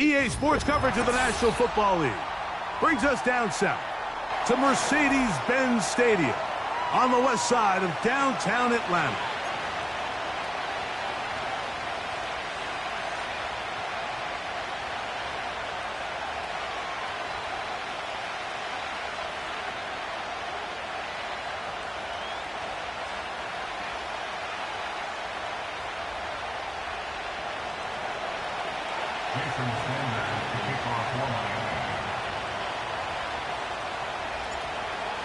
EA Sports coverage of the National Football League brings us down south to Mercedes-Benz Stadium on the west side of downtown Atlanta.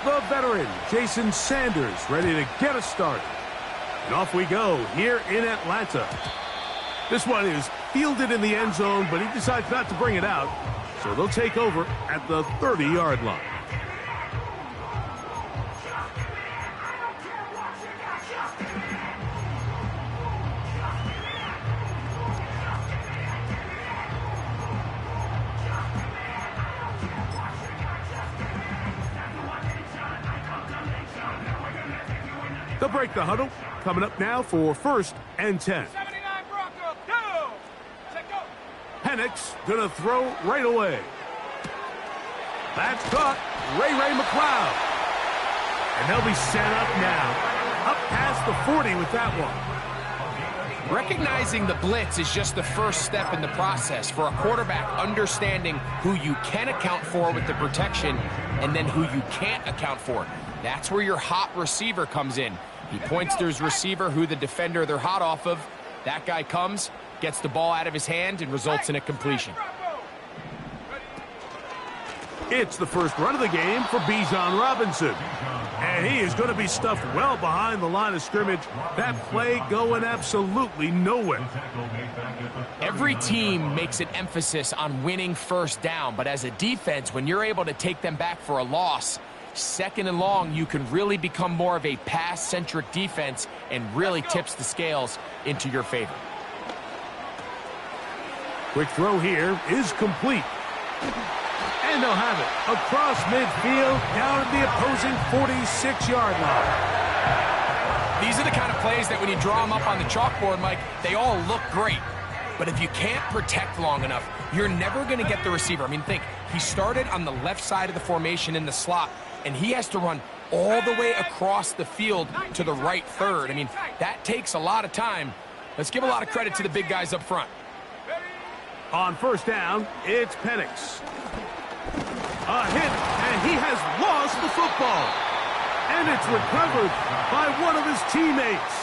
The veteran, Jason Sanders, ready to get us started. And off we go here in Atlanta. This one is fielded in the end zone, but he decides not to bring it out. So they'll take over at the 30-yard line. They'll break the huddle. Coming up now for 1st and 10. Penix gonna throw right away. That's caught. Ray McCloud. And they'll be set up now. Up past the 40 with that one. Recognizing the blitz is just the first step in the process for a quarterback, understanding who you can account for with the protection and then who you can't account for. That's where your hot receiver comes in. He points to his receiver, who the defender they're hot off of. That guy comes, gets the ball out of his hand, and results in a completion. It's the first run of the game for Bijan Robinson. And he is going to be stuffed well behind the line of scrimmage. That play going absolutely nowhere. Every team makes an emphasis on winning first down, but as a defense, when you're able to take them back for a loss, 2nd and long, you can really become more of a pass-centric defense and really tips the scales into your favor. Quick throw here is complete. And they'll have it across midfield down at the opposing 46-yard line. These are the kind of plays that when you draw them up on the chalkboard, Mike, they all look great. But if you can't protect long enough, you're never going to get the receiver. I mean, think, he started on the left side of the formation in the slot, and he has to run all the way across the field to the right third. I mean, that takes a lot of time. Let's give a lot of credit to the big guys up front. On 1st down, it's Penix. A hit, and he has lost the football. And it's recovered by one of his teammates.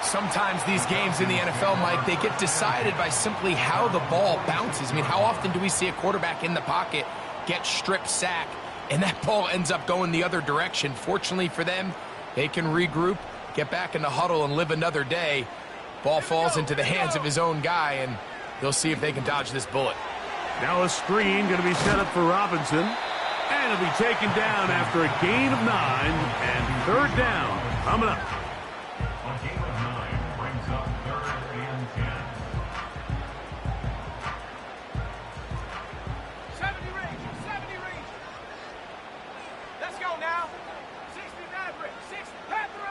Sometimes these games in the NFL, Mike, they get decided by simply how the ball bounces. I mean, how often do we see a quarterback in the pocket get strip sack, and that ball ends up going the other direction? Fortunately for them, they can regroup, get back in the huddle, and live another day. Ball falls into the hands of his own guy, and they'll see if they can dodge this bullet. Now a screen going to be set up for Robinson. And he'll be taken down after a gain of 9. And 3rd down coming up. A gain of 9 brings up 3rd and 10. 70 range. Let's go now. 60 Maverick, 60 Panther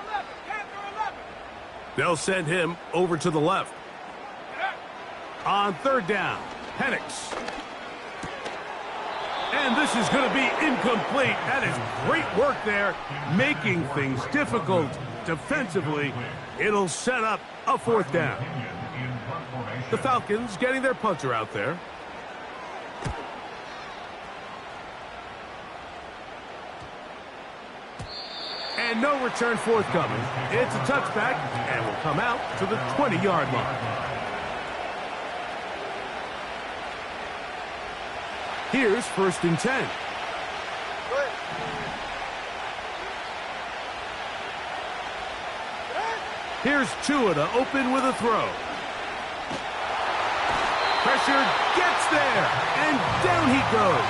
11. They'll send him over to the left. On 3rd down, Penix. And this is going to be incomplete. That is great work there, making things difficult defensively. It'll set up a 4th down. The Falcons getting their punter out there. And no return forthcoming. It's a touchback and will come out to the 20-yard line. Here's 1st and 10. Here's Tua to open with a throw. Pressure gets there, and down he goes.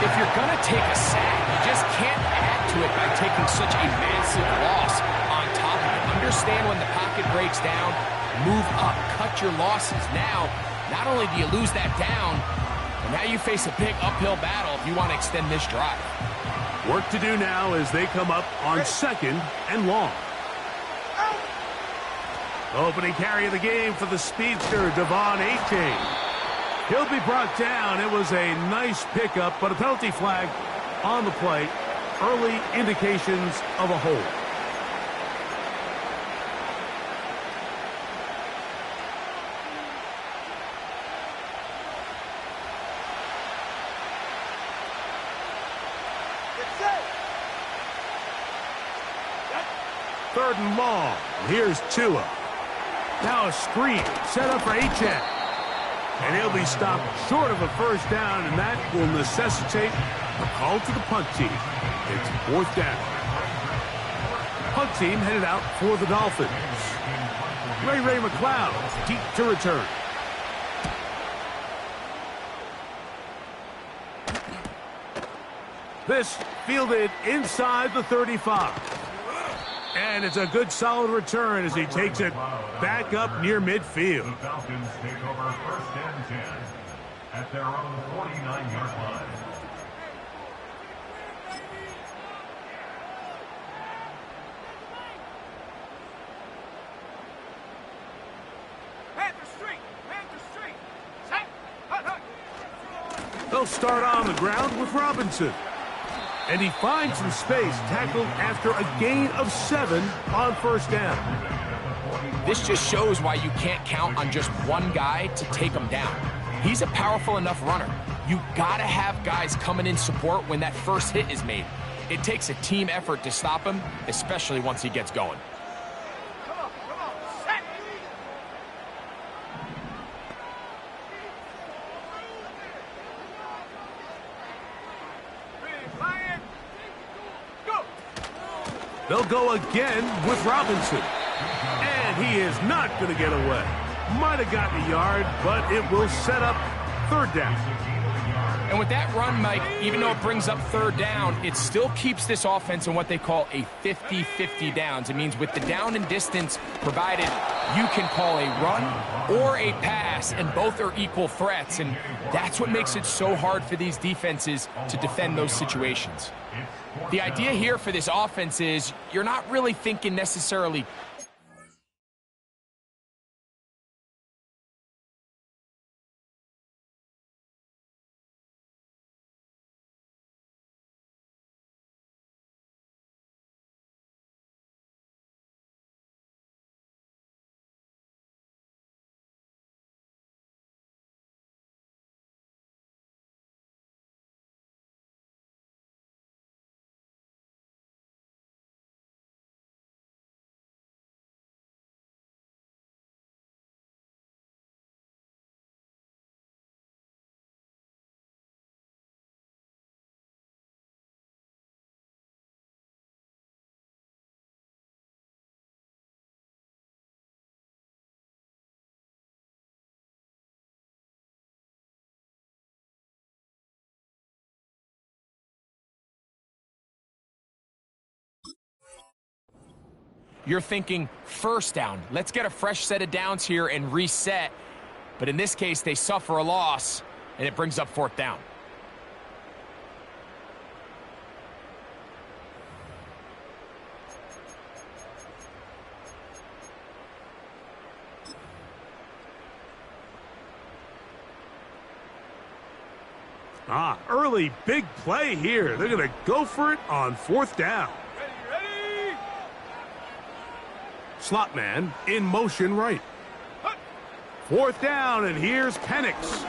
If you're going to take a sack, you just can't add to it by taking such a massive loss on top of it. Understand when the pocket breaks down, move up, cut your losses. Now, not only do you lose that down, but now you face a big uphill battle if you want to extend this drive. Work to do now as they come up on 2nd and long. Opening carry of the game for the speedster, Devon Achane. He'll be brought down. It was a nice pickup, but a penalty flag on the play. Early indications of a hold. Third and long. Here's Tua. Now a screen set up for Achane. And he'll be stopped short of a first down, and that will necessitate a call to the punt team. It's fourth down. Punt team headed out for the Dolphins. Ray McCloud deep to return. This fielded inside the 35. And it's a good solid return as he takes it back up near midfield. The Falcons take over first and 10 at their own 49-yard line. Panther Street! Panther Street! Set! Hut, hut! They'll start on the ground with Robinson. And he finds some space, tackled after a gain of 7 on first down. This just shows why you can't count on just one guy to take him down. He's a powerful enough runner. You gotta have guys coming in support when that first hit is made. It takes a team effort to stop him, especially once he gets going. Come on, set! Big Lion! Go! They'll go again with Robinson. And he is not going to get away. Might have gotten a yard, but it will set up third down. And with that run, Mike, even though it brings up third down, it still keeps this offense in what they call a 50-50 downs. It means with the down and distance provided, you can call a run or a pass, and both are equal threats. And that's what makes it so hard for these defenses to defend those situations. The idea here for this offense is you're not really thinking necessarily you're thinking first down. Let's get a fresh set of downs here and reset. But in this case, they suffer a loss, and it brings up fourth down. Early big play here. They're going to go for it on fourth down. Ready! Slot man in motion right. Fourth down, and here's Penix.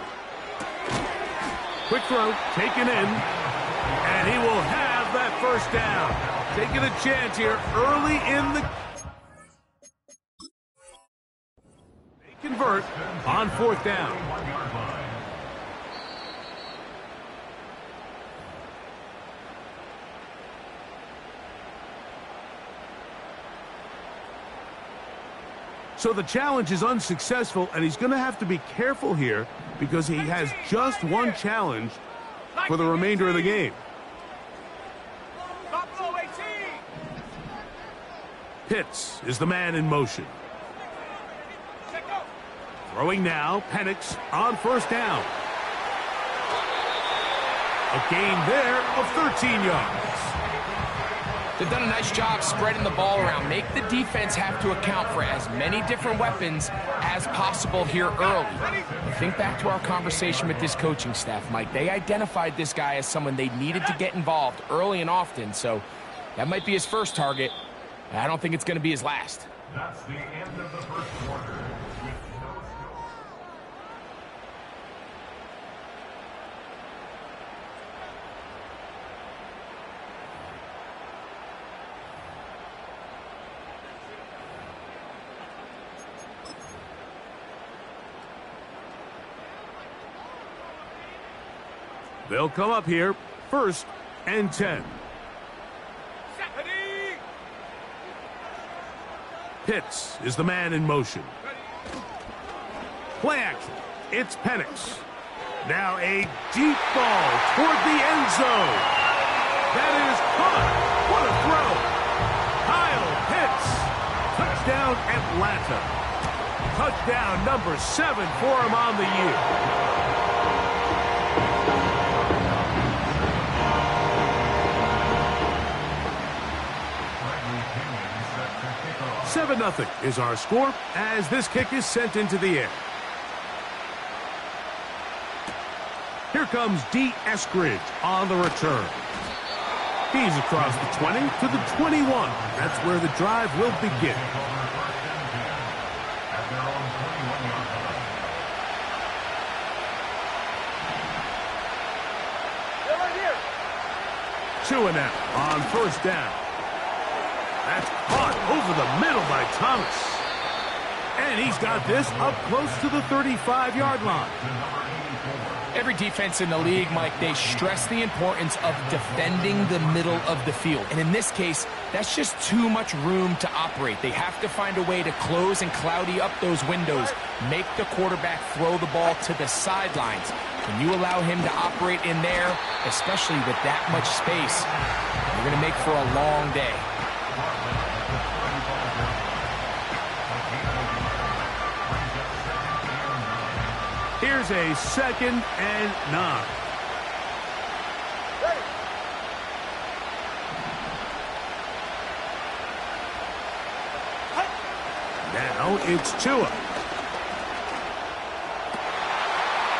Quick throw, taken in, and he will have that first down. Taking a chance here early in the... They convert on fourth down. So the challenge is unsuccessful, and he's going to have to be careful here because he has just one challenge for the remainder of the game. Buffalo 18! Pitts is the man in motion. Check out! Throwing now, Penix on first down. A gain there of 13 yards. They've done a nice job spreading the ball around. Make the defense have to account for as many different weapons as possible here early. And think back to our conversation with this coaching staff, Mike. They identified this guy as someone they needed to get involved early and often, so that might be his first target. I don't think it's going to be his last. That's the end of the first quarter. With no score. They'll come up here, 1st and 10. Pitts is the man in motion. Play action. It's Penix. Now a deep ball toward the end zone. That is caught. What a throw. Kyle Pitts. Touchdown Atlanta. Touchdown number 7 for him on the year. 7-0 is our score as this kick is sent into the air. Here comes D. Eskridge on the return. He's across the 20 to the 21. That's where the drive will begin. Chewing out on 1st down. That's caught over the middle by Thomas. And he's got this up close to the 35-yard line. Every defense in the league, Mike, they stress the importance of defending the middle of the field. And in this case, that's just too much room to operate. They have to find a way to close and cloudy up those windows, make the quarterback throw the ball to the sidelines. When you allow him to operate in there, especially with that much space, you're going to make for a long day. Here's a 2nd and 9. Now it's Tua.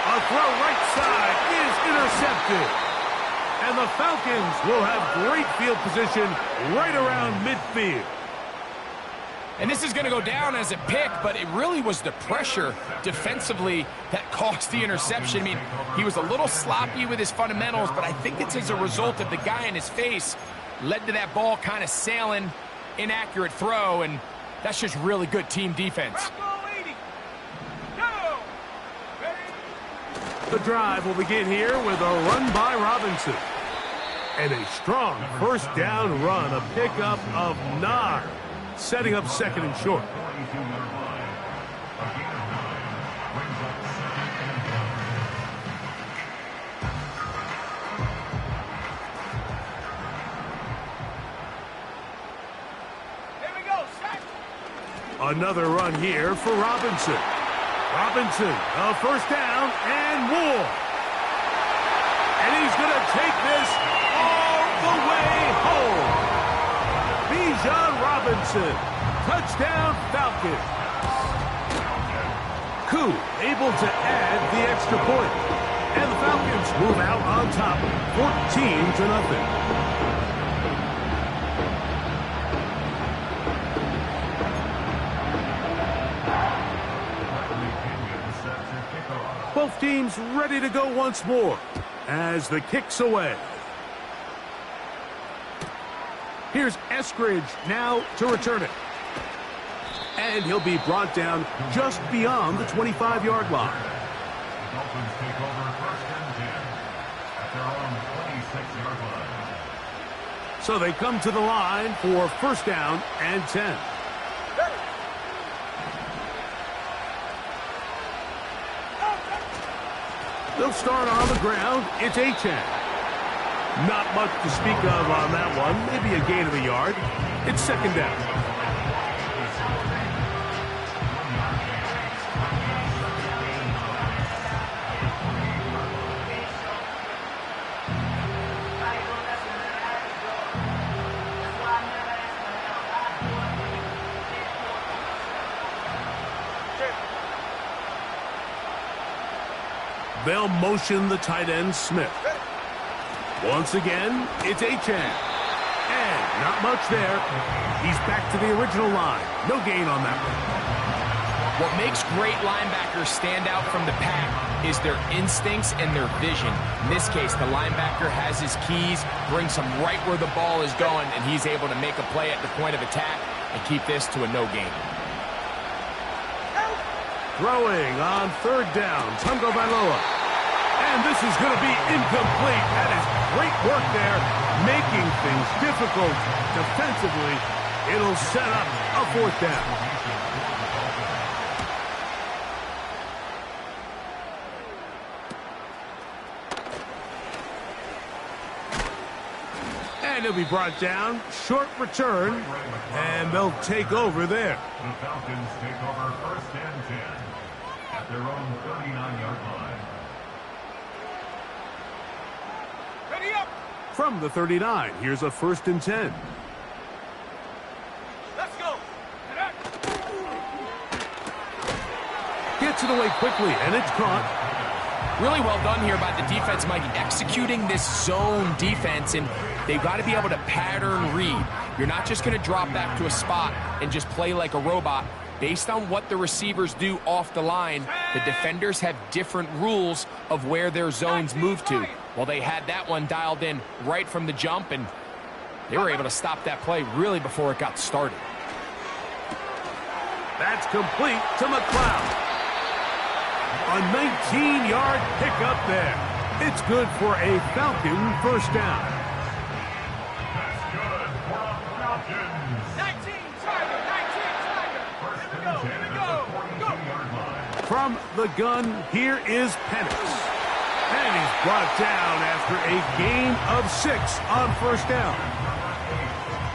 A throw right side is intercepted. And the Falcons will have great field position right around midfield. And this is going to go down as a pick, but it really was the pressure defensively that caused the interception. I mean, he was a little sloppy with his fundamentals, but I think it's as a result of the guy in his face led to that ball kind of sailing, inaccurate throw, and that's just really good team defense. The drive will begin here with a run by Robinson. And a strong 1st down run, a pickup of 9. Setting up 2nd and short. Here we go, set. Another run here for Robinson. Robinson, a 1st down and more. And he's going to take this all the way home. Bijan Robinson, touchdown Falcons. Koo able to add the extra point. And the Falcons move out on top, 14-0. Both teams ready to go once more as the kick's away. Here's Eskridge now to return it. And he'll be brought down just beyond the 25-yard line. The Dolphins take over 1st and 10 at their own 26-yard line. So they come to the line for 1st down and 10. They'll start on the ground. It's Achane. Not much to speak of on that one. Maybe a gain of a yard. It's 2nd down. They'll motion the tight end, Smith. Once again, it's Achane. And not much there. He's back to the original line. No gain on that one. What makes great linebackers stand out from the pack is their instincts and their vision. In this case, the linebacker has his keys, brings him right where the ball is going, and he's able to make a play at the point of attack and keep this to a no gain. Throwing on third down, Tagovailoa. And this is going to be incomplete. That is great work there, making things difficult defensively. It'll set up a fourth down. And he'll be brought down. Short return. And they'll take over there. The Falcons take over first and 10 at their own 39-yard line. Ready up. From the 39, here's a first and 10. Let's go. Gets it away quickly, and it's caught. Really well done here by the defense, Mike, executing this zone defense, and they've got to be able to pattern read. You're not just going to drop back to a spot and just play like a robot. Based on what the receivers do off the line, the defenders have different rules of where their zones move to. Well, they had that one dialed in right from the jump, and they were able to stop that play really before it got started. That's complete to McLeod. A 19-yard pickup there. It's good for a Falcon first down. That's good for the Falcons. 19 Tiger. First Here we and go. 10 Here we at go. the 42-yard line. From the gun, here is Penix. And he's brought down after a gain of 6 on first down.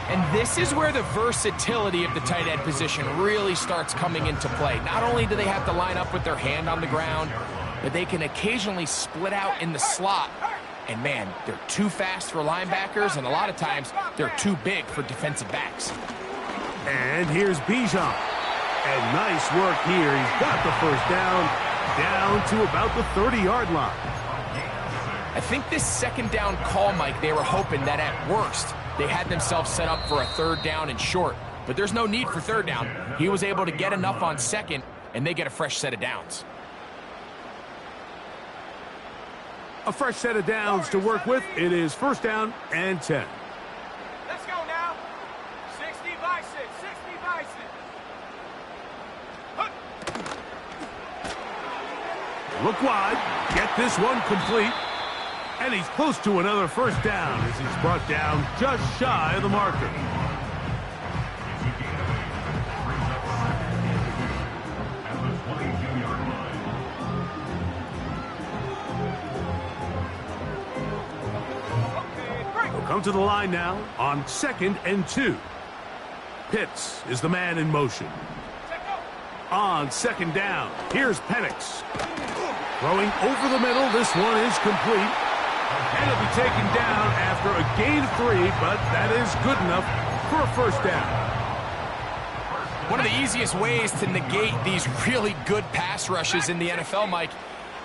And this is where the versatility of the tight end position really starts coming into play. Not only do they have to line up with their hand on the ground, but they can occasionally split out in the slot. And man, they're too fast for linebackers, and a lot of times they're too big for defensive backs. And here's Bijan. And nice work here. He's got the first down to about the 30-yard line. I think this second down call, Mike, they were hoping that at worst, they had themselves set up for a third down and short. But there's no need for third down. He was able to get enough on second, and they get a fresh set of downs. A fresh set of downs to work with. It is first down and 10. Let's go now. 60 by 6. 60 by 6. Look wide. Get this one complete. And he's close to another first down as he's brought down just shy of the marker. He'll come to the line now on 2nd and 2. Pitts is the man in motion. On 2nd down, here's Penix. Throwing over the middle, this one is complete. And he'll be taken down after a gain of 3, but that is good enough for a first down. One of the easiest ways to negate these really good pass rushes in the NFL, Mike,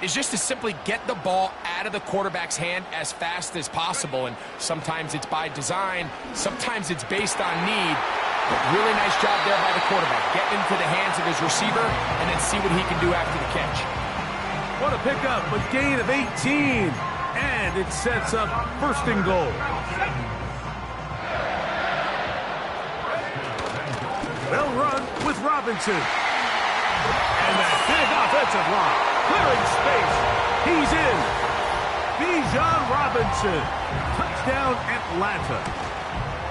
is just to simply get the ball out of the quarterback's hand as fast as possible. And sometimes it's by design, sometimes it's based on need. But really nice job there by the quarterback. Get into the hands of his receiver and then see what he can do after the catch. What a pickup, a gain of 18. And it sets up first and goal. They'll run with Robinson. And that big offensive line. Clearing space. He's in. Bijan Robinson. Touchdown Atlanta.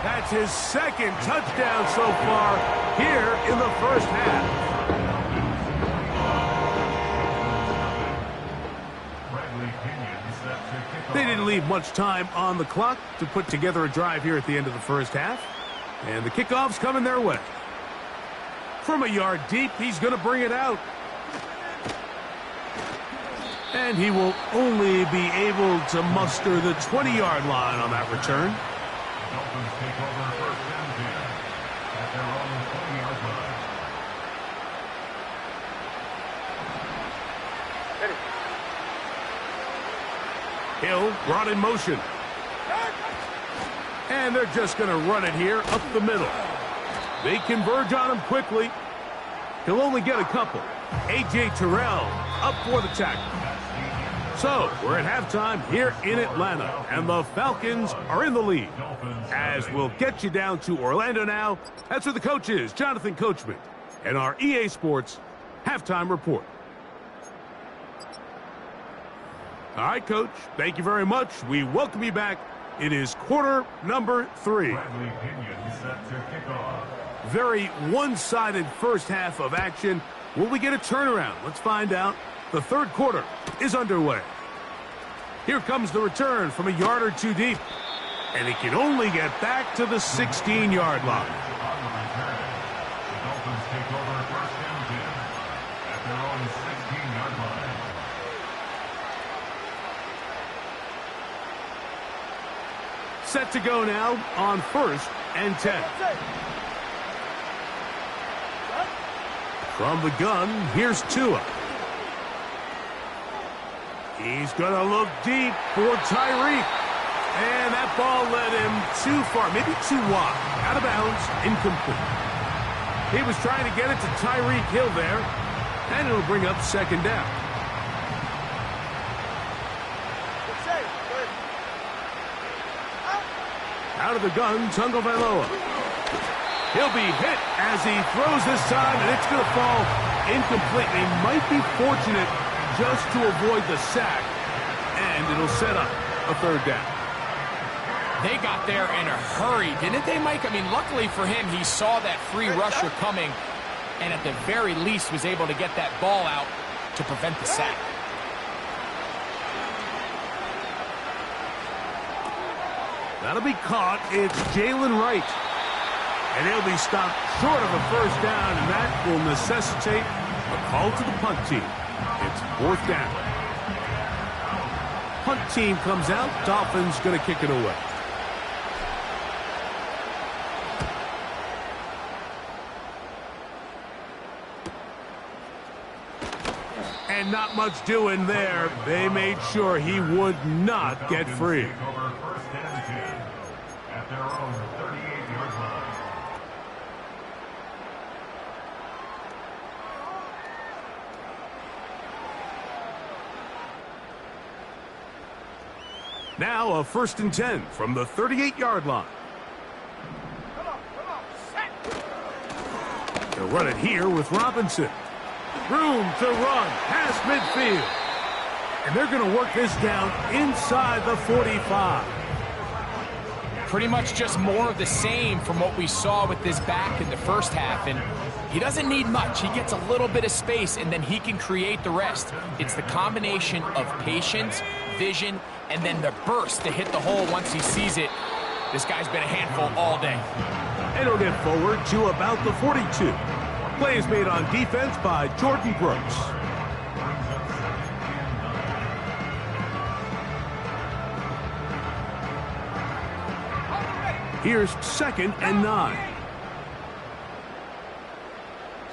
That's his 2nd touchdown so far here in the first half. They didn't leave much time on the clock to put together a drive here at the end of the first half. And the kickoff's coming their way. From a yard deep, he's going to bring it out. And he will only be able to muster the 20-yard line on that return. Dolphins take over first and 10 at their own 20-yard line. Hill brought in motion. And they're just going to run it here up the middle. They converge on him quickly. He'll only get a couple. A.J. Terrell up for the tackle. So, we're at halftime here in Atlanta, and the Falcons are in the lead. As we'll get you down to Orlando now, that's where the coach is, Jonathan Coachman, and our EA Sports halftime report. All right, Coach, thank you very much. We welcome you back. It is quarter number 3. Very one-sided first half of action. Will we get a turnaround? Let's find out. The third quarter is underway. Here comes the return from a yard or two deep. And he can only get back to the 16-yard line. On the return, the Dolphins take over first and 10 at their own 16-yard line. Set to go now on first and 10. From the gun, here's Tua. He's going to look deep for Tyreek. And that ball led him too far, maybe too wide. Out of bounds, incomplete. He was trying to get it to Tyreek Hill there, and it'll bring up second down. Out of the gun, Tagovailoa. He'll be hit as he throws this time, and it's going to fall incomplete. They might be fortunate just to avoid the sack, and it'll set up a third down. They got there in a hurry, didn't they, Mike? I mean, luckily for him, he saw that free rusher coming, and at the very least was able to get that ball out to prevent the sack. That'll be caught. It's Jalen Wright. And he'll be stopped short of a first down, and that will necessitate a call to the punt team. It's fourth down. Punt team comes out. Dolphins going to kick it away. And not much doing there. They made sure he would not get free. Over first and 10 at their own 38-yard line. Now a first and 10 from the 38-yard line. They'll run it here with Robinson. Room to run past midfield. And they're going to work this down inside the 45. Pretty much just more of the same from what we saw with this back in the first half. And he doesn't need much. He gets a little bit of space, and then he can create the rest. It's the combination of patience, vision, and then the burst to hit the hole once he sees it. This guy's been a handful all day. And it'll get forward to about the 42. Play is made on defense by Jordan Brooks. Here's second and 9.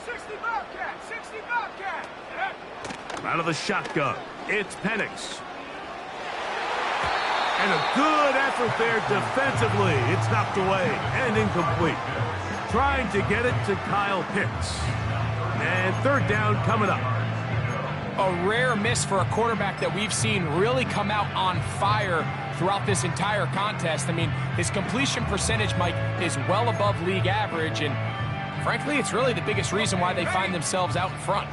60 Bobcat! 60 Bobcat! Out of the shotgun, it's Penix. And a good effort there defensively. It's knocked away and incomplete. Trying to get it to Kyle Pitts. And third down coming up. A rare miss for a quarterback that we've seen really come out on fire throughout this entire contest. I mean, his completion percentage, Mike, is well above league average, and frankly, it's really the biggest reason why they find themselves out in front.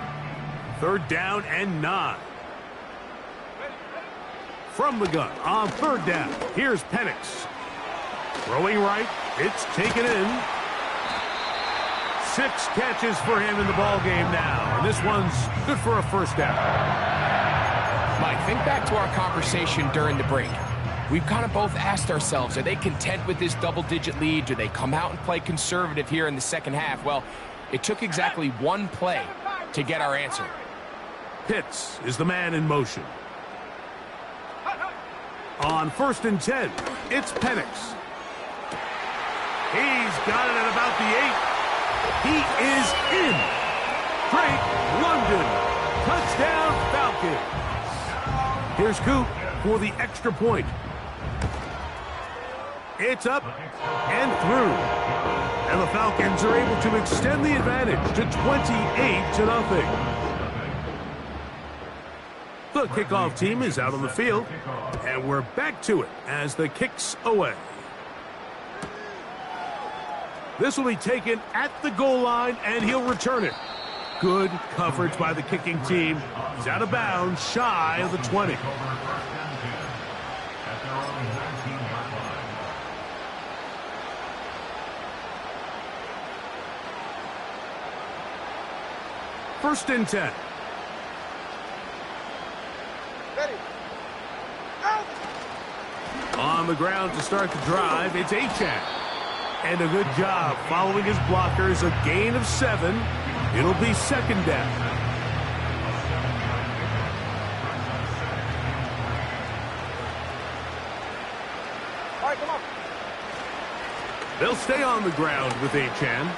Third down and 9. From the gun on third down, here's Penix. Throwing right, it's taken in. 6 catches for him in the ball game now, and this one's good for a first down. Mike, think back to our conversation during the break. We've kind of both asked ourselves, are they content with this double-digit lead? Do they come out and play conservative here in the second half? Well, it took exactly one play to get our answer. Pitts is the man in motion. On first and 10, it's Penix. He's got it at about the 8. He is in. Drake London. Touchdown Falcons. Here's Coop. for the extra point. It's up and through. And the Falcons are able to extend the advantage to 28-0. The kickoff team is out on the field, and we're back to it as the kick's away. This will be taken at the goal line, and he'll return it. Good coverage by the kicking team. He's out of bounds, shy of the 20. First and 10. Ready. Out. On the ground to start the drive, it's Achane. And a good job following his blockers, a gain of 7. It'll be second down. All right, come on. They'll stay on the ground with Achane.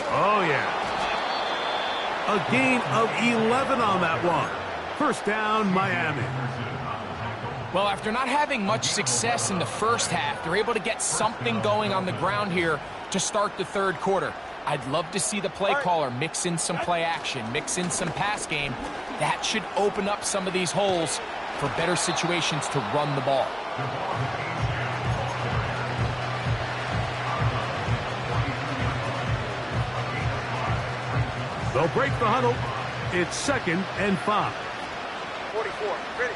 Oh, yeah. A gain of 11 on that one. First down, Miami. Well, after not having much success in the first half, they're able to get something going on the ground here to start the third quarter. I'd love to see the play caller mix in some play action, mix in some pass game. That should open up some of these holes for better situations to run the ball. They'll break the huddle. It's second and 5. 44. Ready.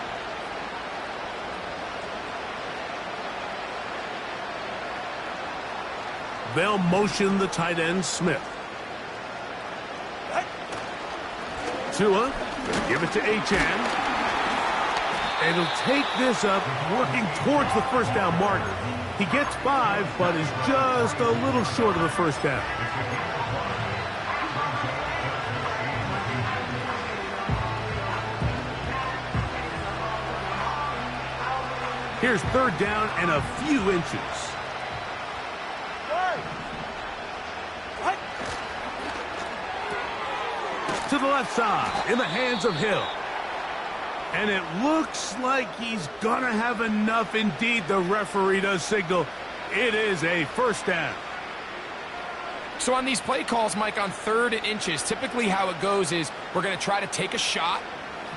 They'll motion the tight end, Smith. Tua, give it to Achane. And he'll take this up, working towards the first down mark. He gets 5, but is just a little short of the first down. Here's third down and a few inches. To the left side, in the hands of Hill. And it looks like he's gonna have enough. Indeed, the referee does signal it is a first down. So on these play calls, Mike, on 3rd and inches, typically how it goes is we're going to try to take a shot,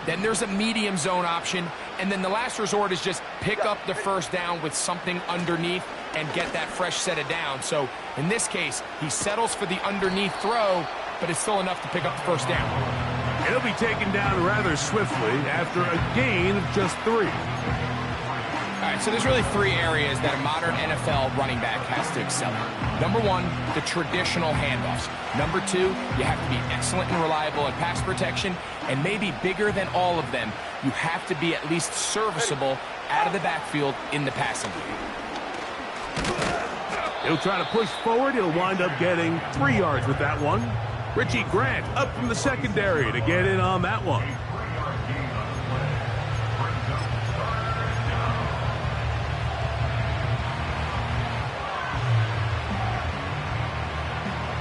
then there's a medium zone option, and then the last resort is just pick up the first down with something underneath and get that fresh set of down. So in this case, he settles for the underneath throw, but it's still enough to pick up the first down. It'll be taken down rather swiftly after a gain of just 3. All right, so there's really 3 areas that a modern NFL running back has to excel in. Number 1, the traditional handoffs. Number 2, you have to be excellent and reliable at pass protection, and maybe bigger than all of them, you have to be at least serviceable out of the backfield in the passing game. He'll try to push forward. He'll wind up getting 3 yards with that one. Richie Grant up from the secondary to get in on that one.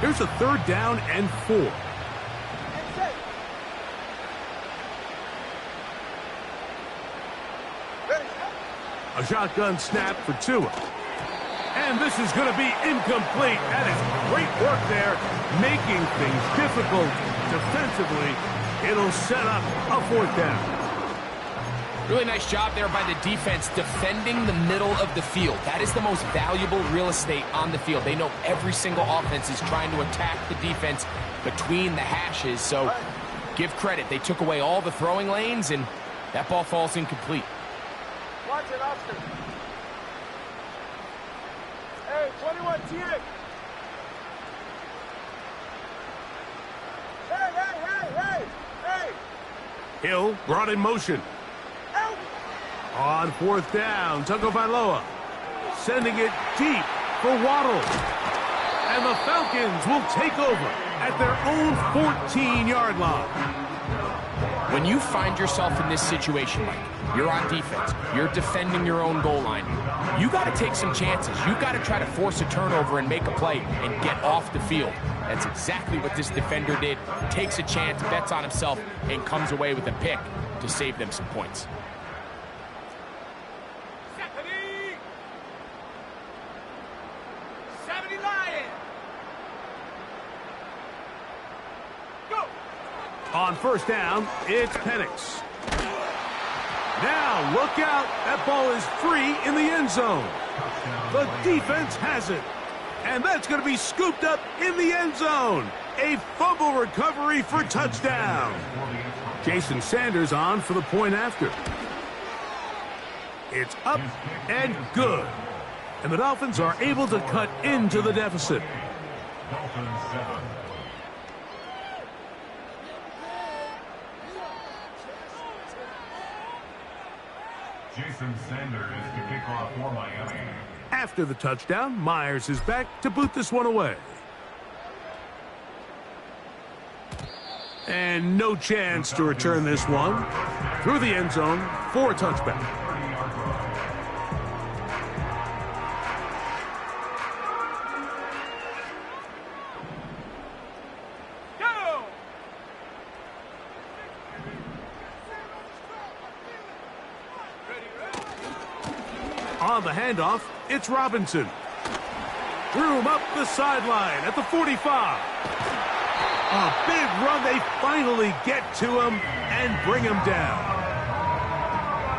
Here's a third down and 4. A shotgun snap for Tua. And this is going to be incomplete. That is great work there, making things difficult defensively. It'll set up a 4th down. Really nice job there by the defense defending the middle of the field. That is the most valuable real estate on the field. They know every single offense is trying to attack the defense between the hashes. So give credit. They took away all the throwing lanes, and that ball falls incomplete. Watch it, Oscar. Hey, 21 TA. Hey. Hill brought in motion. Out. On 4th down, Tagovailoa sending it deep for Waddle. And the Falcons will take over at their own 14-yard line. When you find yourself in this situation, Mike, you're on defense, you're defending your own goal line, you got to take some chances. You got to try to force a turnover and make a play and get off the field. That's exactly what this defender did. Takes a chance, bets on himself, and comes away with a pick. to save them some points. 70 Lion. Go. On first down, it's Penix. Now, look out. That ball is free in the end zone. The defense has it. And that's going to be scooped up in the end zone. A fumble recovery for touchdown. Jason Sanders on for the point after. It's up and good. And the Dolphins are able to cut into the deficit. Dolphins 7. Jason Sanders to kick off for Miami. After the touchdown, Myers is back to boot this one away. And no chance to return this one. Through the end zone for a touchback. Go. On the handoff, it's Robinson. Threw him up the sideline at the 45. A big run. They finally get to him and bring him down.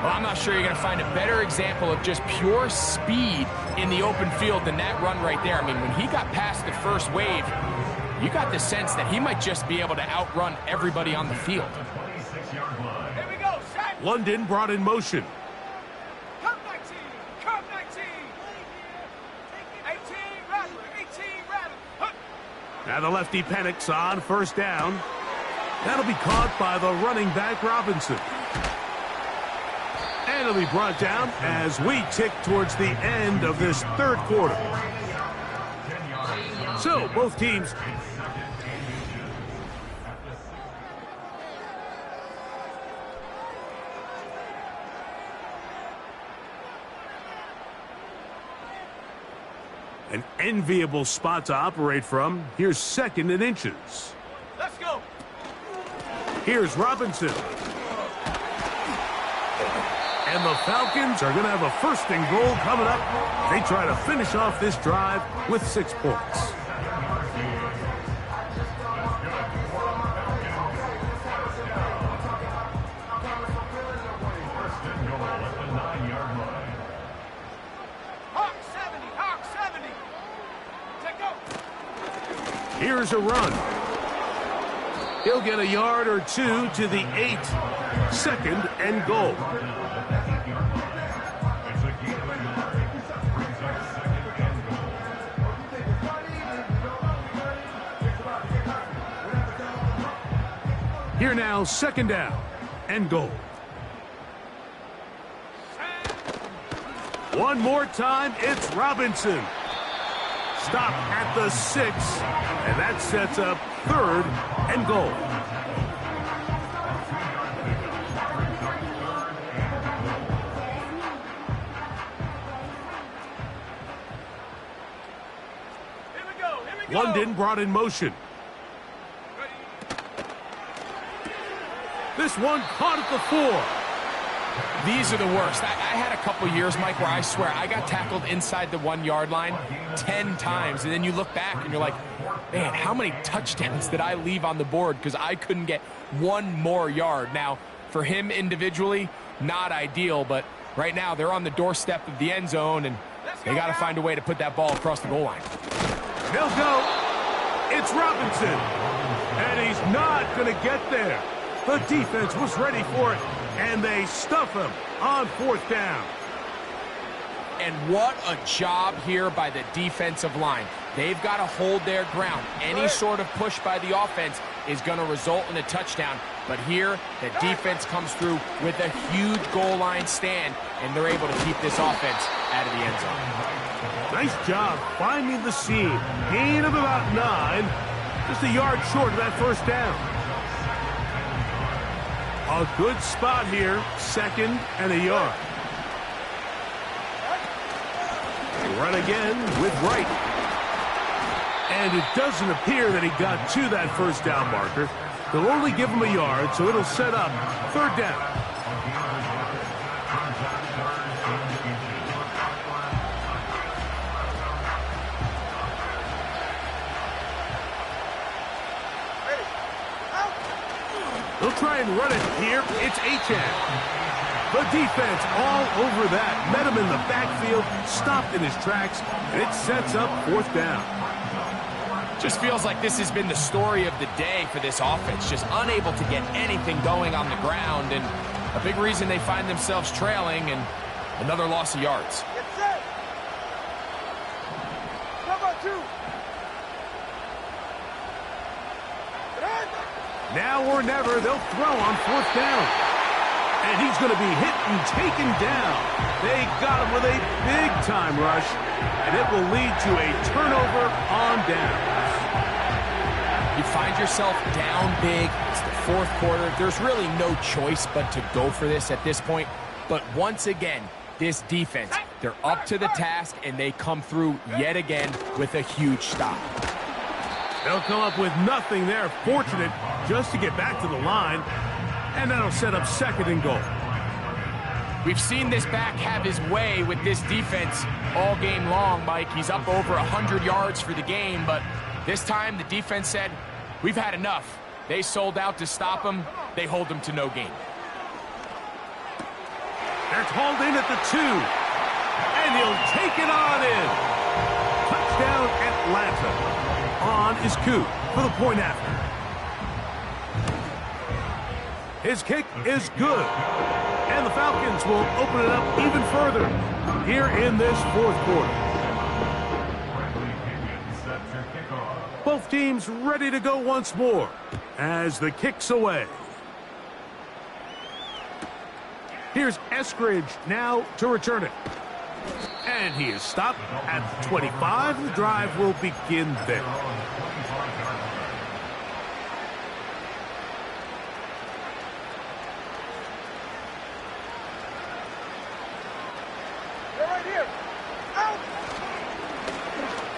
Well, I'm not sure you're going to find a better example of just pure speed in the open field than that run right there. I mean, when he got past the first wave, you got the sense that he might just be able to outrun everybody on the field. 26-yard line. Here we go. Set. London brought in motion. Come 19. Come 19. 18 Rattler. 18 Rattler. Huh. Now the lefty Penix on first down. That'll be caught by the running back Robinson. And it'll be brought down as we tick towards the end of this third quarter. So both teams an enviable spot to operate from. Here's second and inches. Let's go. Here's Robinson. And the Falcons are going to have a first and goal coming up. They try to finish off this drive with 6 points. First and goal at the 9-yard line. Hawk 70. Hawk 70. Take go. Here's a run. He'll get a yard or two to the 8. Second and goal. It's a gain of a yard. Brings up second and goal. Here now, second down and goal. One more time, it's Robinson. Stop at the 6, and that sets up third and goal. Here we go. Here we go. London brought in motion. Ready. This one caught at the 4. These are the worst. I had a couple years, Mike, where I swear I got tackled inside the 1-yard line 10 times, and then you look back and you're like, man, how many touchdowns did I leave on the board because I couldn't get one more yard? Now, for him individually, not ideal, but right now they're on the doorstep of the end zone, and they got to find a way to put that ball across the goal line. They'll go. It's Robinson. And he's not going to get there. The defense was ready for it, and they stuff him on fourth down. And what a job here by the defensive line. They've got to hold their ground. Any sort of push by the offense is going to result in a touchdown. But here, the defense comes through with a huge goal line stand, and they're able to keep this offense out of the end zone. Nice job finding the seam. Gain of about 9. Just a yard short of that first down. A good spot here. Second and a yard. Run again with Wright. And it doesn't appear that he got to that first down marker. They'll only give him a yard, so it'll set up third down. They'll try and run it here. It's Achane. The defense all over that. Met him in the backfield, stopped in his tracks, and it sets up fourth down. Just feels like this has been the story of the day for this offense. Just unable to get anything going on the ground, and a big reason they find themselves trailing, and another loss of yards. Get set. Number 2. Now or never, they'll throw on fourth down. And he's going to be hit and taken down. They got him with a big-time rush, and it will lead to a turnover on downs. You find yourself down big. It's the fourth quarter. There's really no choice but to go for this at this point. But once again, this defense, they're up to the task, and they come through yet again with a huge stop. They'll come up with nothing there. Fortunate just to get back to the line. And that'll set up second and goal. We've seen this back have his way with this defense all game long, Mike. He's up over 100 yards for the game, but this time the defense said, we've had enough. They sold out to stop him. They hold him to no gain. They're hauled in at the 2. And he'll take it on in. Touchdown, Atlanta. On is Koo for the point after. His kick is good. And the Falcons will open it up even further here in this fourth quarter. Both teams ready to go once more as the kick's away. Here's Eskridge now to return it. And he is stopped at 25. The drive will begin there.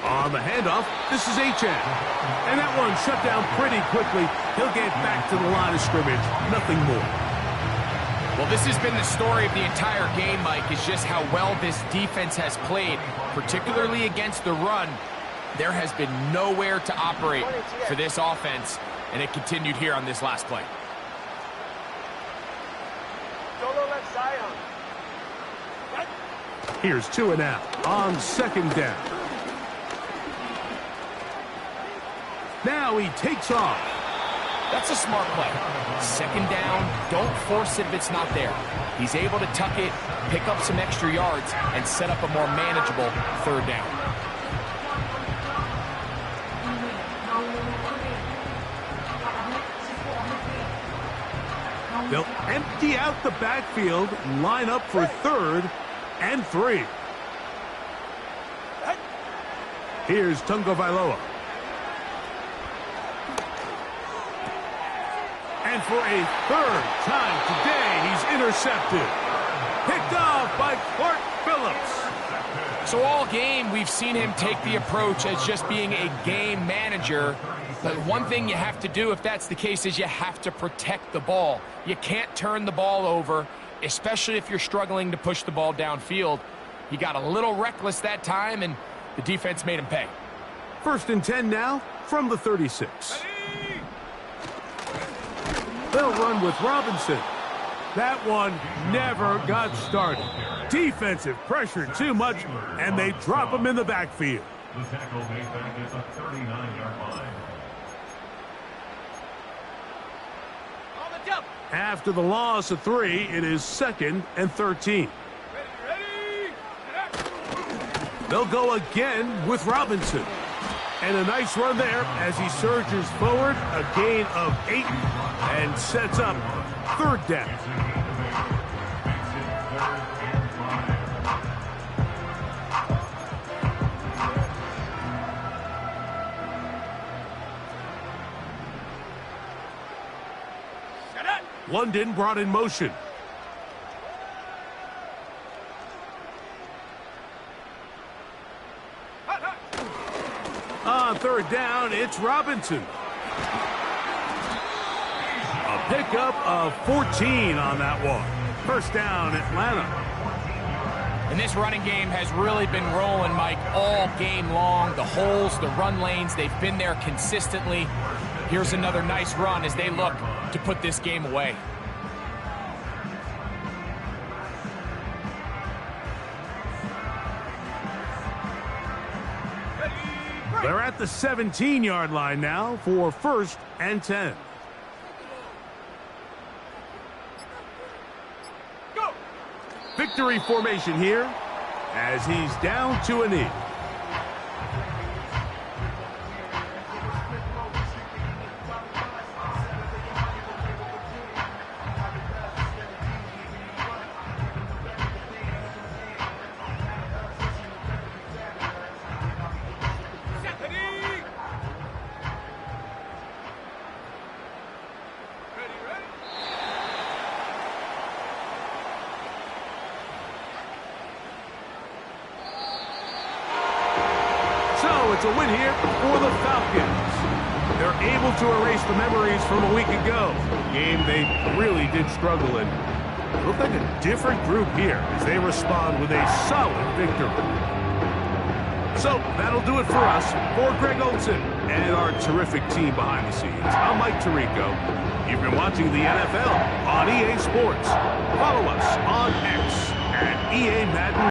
On the handoff, this is Achane. And that one shut down pretty quickly. He'll get back to the line of scrimmage. Nothing more. Well, this has been the story of the entire game, Mike, is just how well this defense has played, particularly against the run. There has been nowhere to operate for this offense, and it continued here on this last play. Solo left Zion. Here's 2 and out on second down. Now he takes off. That's a smart play. Second down, don't force it if it's not there. He's able to tuck it, pick up some extra yards, and set up a more manageable third down. They'll empty out the backfield, line up for third and 3. Here's Tunga Vailoa. And for a third time today, he's intercepted. Picked off by Clark Phillips. So all game, we've seen him take the approach as just being a game manager. But one thing you have to do, if that's the case, is you have to protect the ball. You can't turn the ball over, especially if you're struggling to push the ball downfield. He got a little reckless that time, and the defense made him pay. First and 10 now from the 36. They'll run with Robinson. That one never got started. Defensive pressure too much, and they drop him in the backfield. The tackle made back at the 39-yard line. On the jump. After the loss of 3, it is 2nd and 13. Ready. They'll go again with Robinson. And a nice run there as he surges forward, a gain of 8, and sets up third down. London brought in motion. On third down, it's Robinson. pickup of 14 on that one. First down, Atlanta. And this running game has really been rolling, Mike, all game long. The holes, the run lanes, they've been there consistently. Here's another nice run as they look to put this game away. They're at the 17-yard line now for 1st and 10. Go! Victory formation here as he's down to a knee. So it's a win here for the Falcons. They're able to erase the memories from a week ago. A game they really did struggle in. It looked like a different group here as they respond with a solid victory. So that'll do it for us. For Greg Olsen and our terrific team behind the scenes, I'm Mike Tirico. You've been watching the NFL on EA Sports. Follow us on X at EA Madden.